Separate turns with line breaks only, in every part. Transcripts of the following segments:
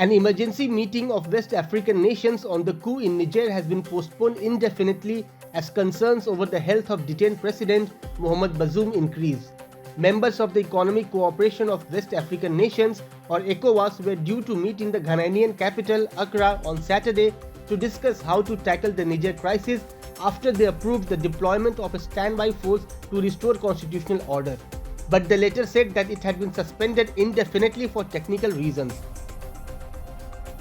An emergency meeting of West African nations on the coup in Niger has been postponed indefinitely as concerns over the health of detained President Mohammed Bazoum increase. Members of the Economic Cooperation of West African Nations or ECOWAS were due to meet in the Ghanaian capital Accra on Saturday to discuss how to tackle the Niger crisis after they approved the deployment of a standby force to restore constitutional order. But the latter said that it had been suspended indefinitely for technical reasons.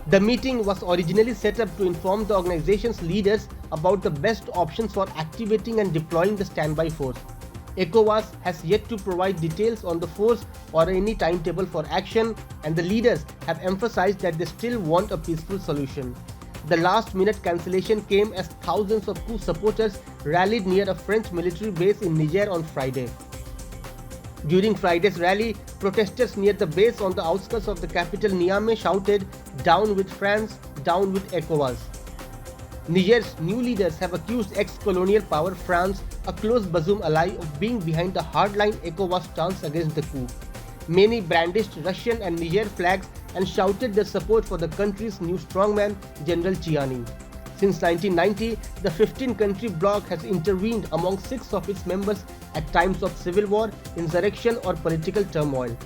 The meeting was originally set up to inform the organization's leaders about the best options for activating and deploying the standby force. ECOWAS has yet to provide details on the force or any timetable for action, and the leaders have emphasized that they still want a peaceful solution. The last-minute cancellation came as thousands of coup supporters rallied near a French military base in Niger on Friday. During Friday's rally, protesters near the base on the outskirts of the capital Niamey shouted, "Down with France, down with ECOWAS." Niger's new leaders have accused ex-colonial power France, a close Bazoum ally, of being behind the hardline ECOWAS stance against the coup. Many brandished Russian and Niger flags and shouted their support for the country's new strongman, General Chiani. Since 1990, the 15-country bloc has intervened among 6 of its members at times of civil war, insurrection or political turmoil.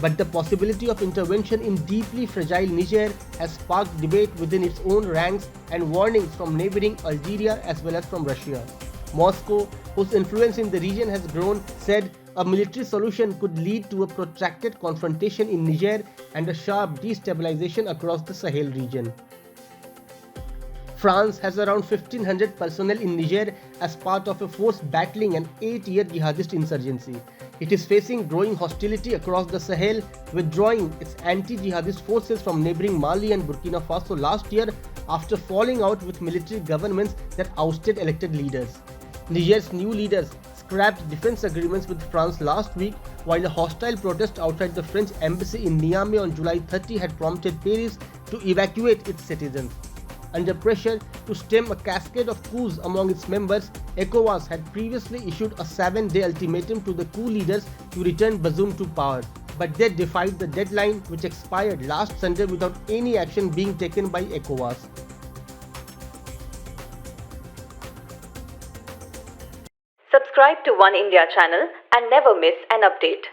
But the possibility of intervention in deeply fragile Niger has sparked debate within its own ranks and warnings from neighboring Algeria as well as from Russia. Moscow, whose influence in the region has grown, said a military solution could lead to a protracted confrontation in Niger and a sharp destabilization across the Sahel region. France has around 1,500 personnel in Niger as part of a force battling an 8-year jihadist insurgency. It is facing growing hostility across the Sahel, withdrawing its anti-jihadist forces from neighboring Mali and Burkina Faso last year after falling out with military governments that ousted elected leaders. Niger's new leaders scrapped defense agreements with France last week, while a hostile protest outside the French embassy in Niamey on July 30 had prompted Paris to evacuate its citizens. Under pressure to stem a cascade of coups among its members, ECOWAS had previously issued a 7-day ultimatum to the coup leaders to return Bazoum to power, but they defied the deadline, which expired last Sunday without any action being taken by ECOWAS.
Subscribe to Oneindia channel and never miss an update.